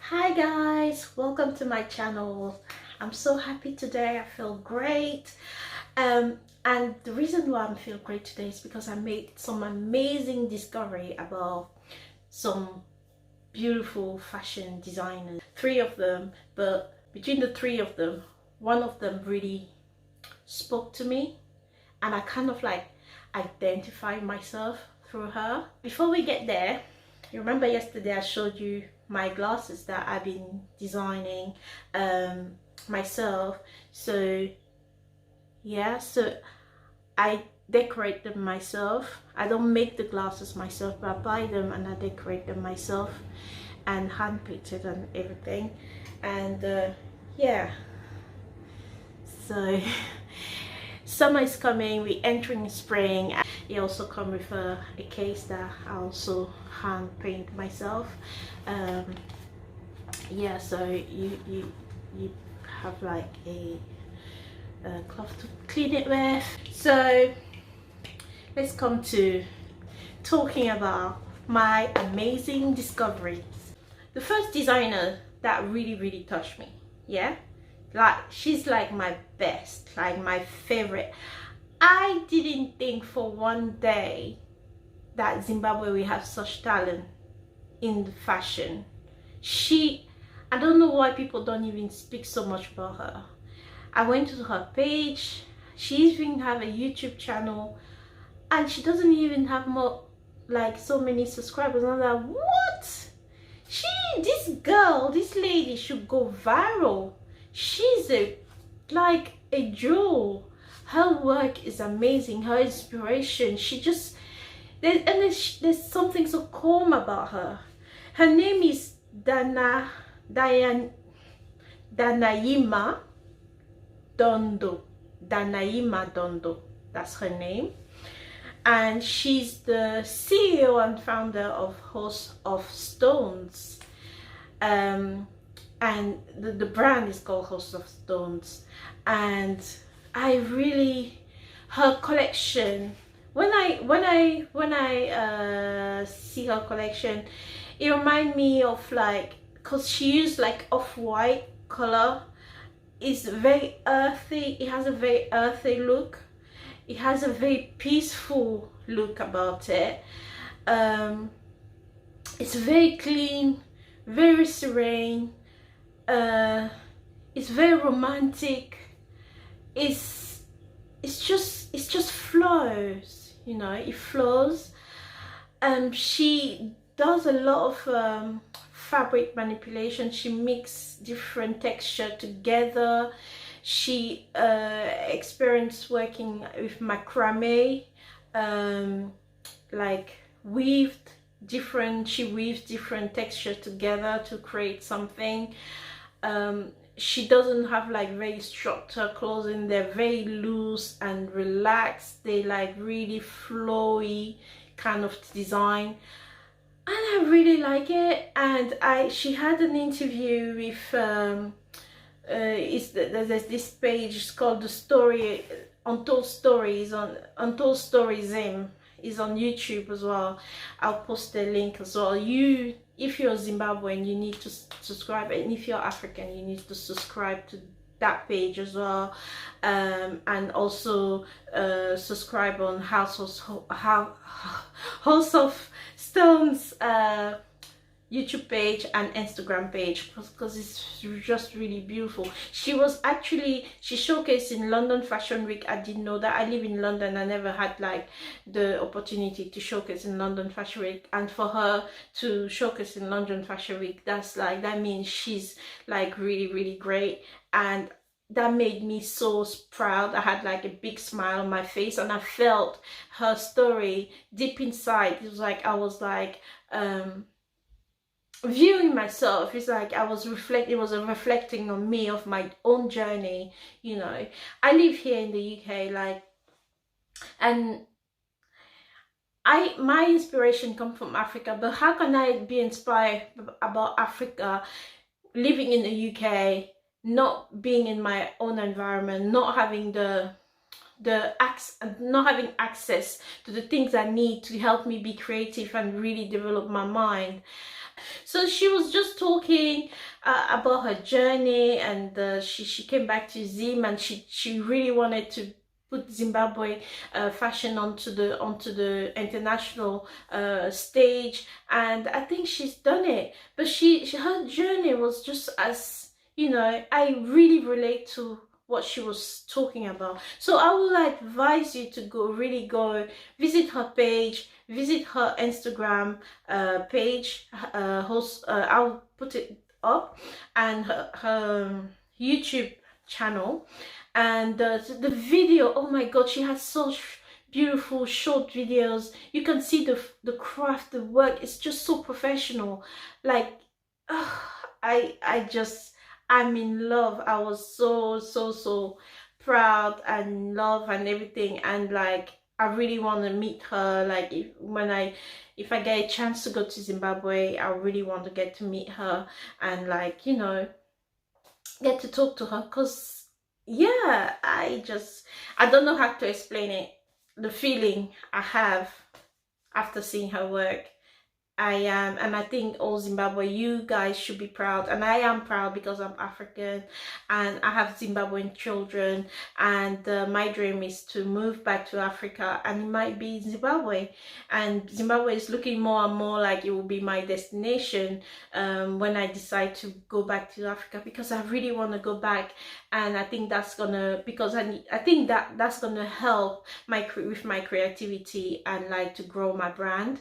Hi guys, welcome to my channel. I'm so happy today. I feel great. And the reason why I feel great today is because I made some amazing discovery about some beautiful fashion designers. Three of them, but between the three of them, one of them really spoke to me, and I kind of like identified myself through her. Before we get there, you remember yesterday I showed you my glasses that I've been designing myself. So yeah, so I decorate them myself. I don't make the glasses myself, but I buy them and I decorate them myself and hand painted and everything. And yeah, so summer is coming, we're entering spring. It also comes with a case that I also hand paint myself. Yeah, so you have like a cloth to clean it with. So let's come to talking about my amazing discoveries. The first designer that really touched me, yeah, like she's like my best, like my favorite. I didn't think for one day that Zimbabwe will have such talent in the fashion. I don't know why people don't even speak so much about her. I went to her page. She even have a YouTube channel, and she doesn't even have more, like, so many subscribers. I'm like, what? This lady should go viral. She's like a jewel. Her work is amazing. Her inspiration. There's something so calm about her. Her name is Danayi Madondo. Danayi Madondo. That's her name. And she's the CEO and founder of House of Stones. And the brand is called House of Stones. And her collection, when I see her collection, it reminds me of, like, because she used like off-white color. It's very earthy. It has a very earthy look. It has a very peaceful look about it. It's very clean, very serene. It's very romantic. It's just flows, you know. It flows. She does a lot of fabric manipulation. She mixes different texture together. She experienced working with macrame, like she weaves different texture together to create something. She doesn't have like very structured clothing. They're very loose and relaxed. They like really flowy kind of design, and I really like it. And she had an interview with there's this page. It's called The Story, Untold Stories, on Untold Stories Zim, is on YouTube as well. I'll post the link as well. If you're Zimbabwean, you need to subscribe, and if you're African, you need to subscribe to that page as well. And also subscribe on House of Stones YouTube page and Instagram page, because it's just really beautiful. She showcased in London Fashion Week. I didn't know that. I live in London. I never had like the opportunity to showcase in London Fashion Week, and for her to showcase in London Fashion Week, that means she's like really great. And that made me so proud. I had like a big smile on my face, and I felt her story deep inside. It was like I was like viewing myself. It's like I was reflecting on me, of my own journey, you know. I live here in the UK, like, and my inspiration come from Africa, but how can I be inspired about Africa living in the UK, not being in my own environment, not having the not having access to the things I need to help me be creative and really develop my mind. So she was just talking about her journey, and she came back to Zim, and she really wanted to put Zimbabwe fashion onto the international stage, and I think she's done it. But her journey was just as, you know, I really relate to what she was talking about. So I would advise you to really go visit her page, visit her Instagram page, I'll put it up, and her YouTube channel. And the video, oh my god, she has such beautiful short videos. You can see the craft, the work. It's just so professional. Like, I'm in love. I was so proud and in love and everything, and like I really want to meet her. Like if I get a chance to go to Zimbabwe, I really want to get to meet her and, like, you know, get to talk to her, because yeah, I don't know how to explain it, the feeling I have after seeing her work. And I think all Zimbabwe, you guys should be proud, and I am proud because I'm African and I have Zimbabwean children, and my dream is to move back to Africa, and it might be Zimbabwe, and Zimbabwe is looking more and more like it will be my destination when I decide to go back to Africa, because I really want to go back. And I think that's gonna, because I think that's gonna help with my creativity and like to grow my brand,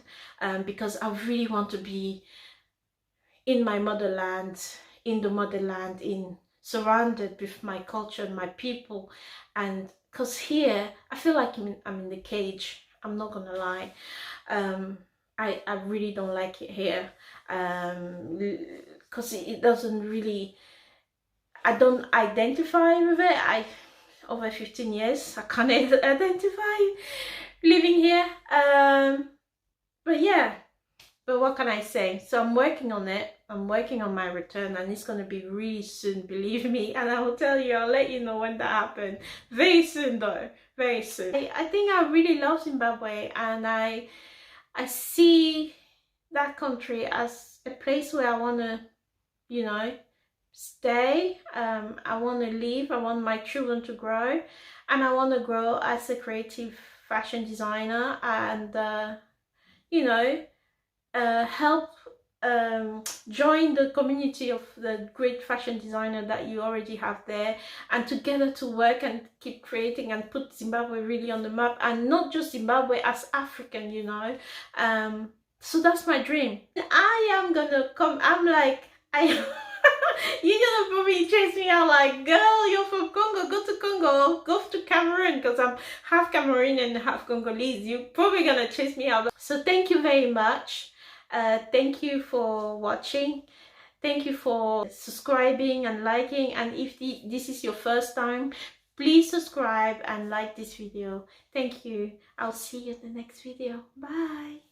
because I really want to be in my motherland, surrounded with my culture and my people. And because here I feel like I'm in the cage, I'm not gonna lie. I really don't like it here, because it doesn't really, I don't identify with it. Over 15 years I can't identify living here, but yeah. But what can I say? So I'm working on it. I'm working on my return, and it's going to be really soon, believe me. And I will tell you, I'll let you know when that happens. Very soon though, very soon. I think I really love Zimbabwe, and I see that country as a place where I want to, you know, stay. I want to live. I want my children to grow, and I want to grow as a creative fashion designer, and you know, help join the community of the great fashion designer that you already have there, and together to work and keep creating and put Zimbabwe really on the map, and not just Zimbabwe, as African, you know. So that's my dream. I am gonna come, I'm like, you're gonna probably chase me out like, girl, you're from Congo, go to Congo, go to Cameroon, because I'm half Cameroonian and half Congolese. You're probably gonna chase me out. So thank you very much. Thank you for watching. Thank you for subscribing and liking. And if this is your first time, please subscribe and like this video. Thank you. I'll see you in the next video. Bye.